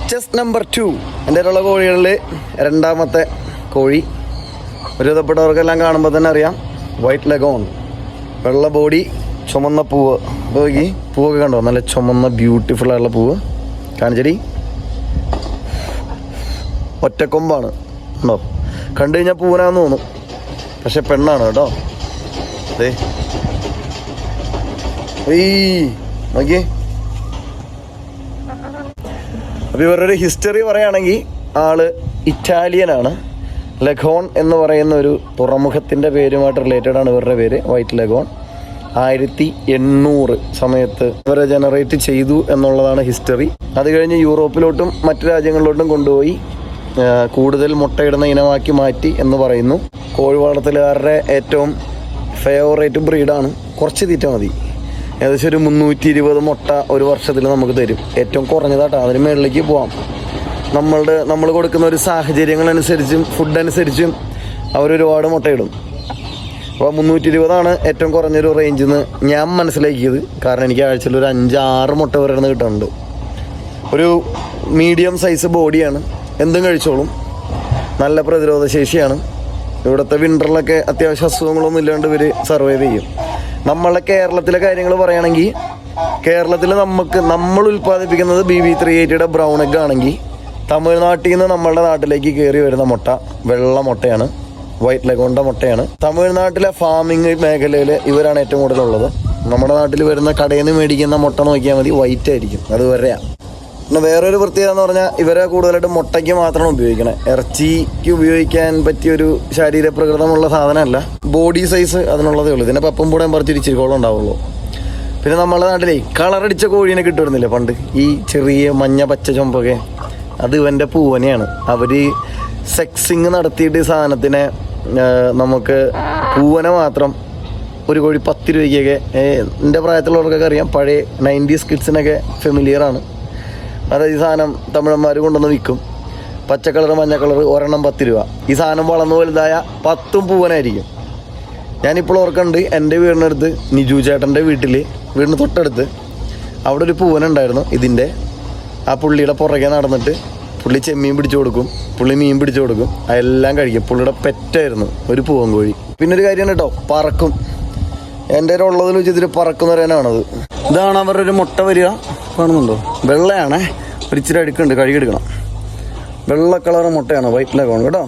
Chest number 2 എൻ്റെ ഉള്ള കോഴികളിൽ രണ്ടാമത്തെ കോഴി. ഒരു വിധപ്പെട്ടവർക്കെല്ലാം കാണുമ്പോൾ തന്നെ അറിയാം, വൈറ്റ് ലെഗോൺ, വെള്ള ബോഡി, ചുമന്ന പൂവ്. നോക്കി, പൂവൊക്കെ കണ്ടോ, നല്ല ചുമന്ന ബ്യൂട്ടിഫുൾ ആയിട്ടുള്ള പൂവ്. കാണിച്ചടി, ഒറ്റക്കൊമ്പാണ് ഉണ്ടോ, കണ്ടു കഴിഞ്ഞാൽ പൂവനാന്ന് തോന്നും, പക്ഷെ പെണ്ണാണ് കേട്ടോ. അതെ, നോക്കിയേ. അപ്പോൾ ഇവരുടെ ഒരു ഹിസ്റ്ററി പറയുകയാണെങ്കിൽ ആള് ഇറ്റാലിയനാണ്. ലെഗോൺ എന്ന് പറയുന്ന ഒരു തുറമുഖത്തിൻ്റെ പേരുമായിട്ട് റിലേറ്റഡ് ആണ് ഇവരുടെ പേര്, വൈറ്റ് ലെഗോൺ. 1800 സമയത്ത് ഇവരെ ജനറേറ്റ് ചെയ്തു എന്നുള്ളതാണ് ഹിസ്റ്ററി. അത് കഴിഞ്ഞ് യൂറോപ്പിലോട്ടും മറ്റു രാജ്യങ്ങളിലോട്ടും കൊണ്ടുപോയി കൂടുതൽ മുട്ടയിടുന്ന ഇനമാക്കി മാറ്റി എന്ന് പറയുന്നു. കോഴി വളർത്തലുകാരുടെ ഏറ്റവും ഫേവറേറ്റ് ബ്രീഡാണ്. കുറച്ച് തീറ്റ മതി, ഏകദേശം ഒരു 320 മുട്ട ഒരു വർഷത്തിൽ നമുക്ക് തരും. ഏറ്റവും കുറഞ്ഞതാട്ടോ, അതിന് മുകളിലേക്ക് പോവാം. നമ്മൾ കൊടുക്കുന്ന ഒരു സാഹചര്യങ്ങളനുസരിച്ചും ഫുഡ് അനുസരിച്ചും അവരൊരുപാട് മുട്ടയിടും. അപ്പോൾ 320 ഏറ്റവും കുറഞ്ഞൊരു റേഞ്ചിൽ നിന്ന് ഞാൻ മനസ്സിലാക്കിയത്. കാരണം എനിക്ക് ആഴ്ചയിൽ ഒരു 5-6 മുട്ട വരെ കിട്ടുന്നുണ്ട്. ഒരു മീഡിയം സൈസ് ബോഡിയാണ്, എന്തും കഴിച്ചോളും, നല്ല പ്രതിരോധ ശേഷിയാണ്. ഇവിടുത്തെ വിൻ്ററിലൊക്കെ അത്യാവശ്യം അസുഖങ്ങളൊന്നും ഇല്ലാണ്ട് ഇവർ സർവൈവ് ചെയ്യും. നമ്മളെ കേരളത്തിലെ കാര്യങ്ങൾ പറയുകയാണെങ്കിൽ, കേരളത്തിൽ നമ്മൾ ഉൽപ്പാദിപ്പിക്കുന്നത് BB380 ബ്രൗൺ എഗ് ആണെങ്കിൽ, തമിഴ്നാട്ടിൽ നിന്ന് നമ്മളുടെ നാട്ടിലേക്ക് കയറി വരുന്ന മുട്ട വെള്ള മുട്ടയാണ്, വൈറ്റ് ലെഗോണിൻ്റെ മുട്ടയാണ്. തമിഴ്നാട്ടിലെ ഫാമിംഗ് മേഖലയിൽ ഇവരാണ് ഏറ്റവും കൂടുതലുള്ളത്. നമ്മുടെ നാട്ടിൽ വരുന്ന കടയിൽ നിന്ന് മേടിക്കുന്ന മുട്ട നോക്കിയാൽ മതി, വൈറ്റ് ആയിരിക്കും. അത് വരെയാണ്. പിന്നെ വേറൊരു പ്രത്യേകത എന്ന് പറഞ്ഞാൽ, ഇവരെ കൂടുതലായിട്ട് മുട്ടയ്ക്ക് മാത്രമാണ് ഉപയോഗിക്കണേ. ഇറച്ചിക്ക് ഉപയോഗിക്കാൻ പറ്റിയൊരു ശരീരപ്രകൃതമുള്ള സാധനമല്ല. ബോഡി സൈസ് അതിനുള്ളതേ ഉള്ളൂ. ഇതിൻ്റെ പപ്പും കൂടെ പറിച്ചിരിച്ചിരിക്കോളം ഉണ്ടാവുള്ളൂ. പിന്നെ നമ്മുടെ നാട്ടിലേ കളറടിച്ച കോഴീനെ കിട്ടുമായിരുന്നില്ലേ പണ്ട്, ഈ ചെറിയ മഞ്ഞ പച്ച ചുമ്പൊക്കെ, അത് ഇവൻ്റെ പൂവനെയാണ്. അവർ സെക്സിങ് നടത്തിയിട്ട് ഈ സാധനത്തിനെ നമുക്ക് പൂവനെ മാത്രം ഒരു കോഴി 10 രൂപയ്ക്കൊക്കെ, എൻ്റെ പ്രായത്തിലുള്ളവർക്കൊക്കെ അറിയാം, പഴയ 90s കിഡ്സിനൊക്കെ ഫെമിലിയറാണ്. അതായത് ഈ സാധനം തമിഴന്മാർ കൊണ്ടുവന്ന് വിൽക്കും. പച്ച കളർ മഞ്ഞ കളർ ഒരെണ്ണം 10 രൂപ. ഈ സാധനം വളർന്നു വലുതായ 10 പൂവനായിരിക്കും. ഞാനിപ്പോൾ ഓർക്കുന്നുണ്ട്, എൻ്റെ വീടിനടുത്ത് നിജു ചേട്ടൻ്റെ വീടിന് തൊട്ടടുത്ത് അവിടെ ഒരു പൂവനുണ്ടായിരുന്നു ഇതിൻ്റെ. ആ പുള്ളിയുടെ പുറകെ നടന്നിട്ട് പുള്ളി ചെമ്മീൻ പിടിച്ചു കൊടുക്കും, പുള്ളി മീൻ പിടിച്ചു കൊടുക്കും, അതെല്ലാം കഴിക്കും. പുള്ളിയുടെ പെറ്റായിരുന്നു ഒരു പൂവൻ കോഴി. പിന്നെ ഒരു കാര്യമാണ് കേട്ടോ, പറക്കും. എൻ്റെ ഉള്ളതിൽ വെച്ച് ഇതിൽ പറക്കുന്ന ഒരേനാണത്. ഇതാണ് അവരുടെ ഒരു മുട്ട വരിക, കാണുന്നുണ്ടോ? വെള്ളയാണേ, ഒരിച്ചിരി അടുക്കുണ്ട്, കഴുകിയെടുക്കണം. വെള്ള കളർ മുട്ടയാണ്, വൈറ്റ് ലെഗോൺ കേട്ടോ.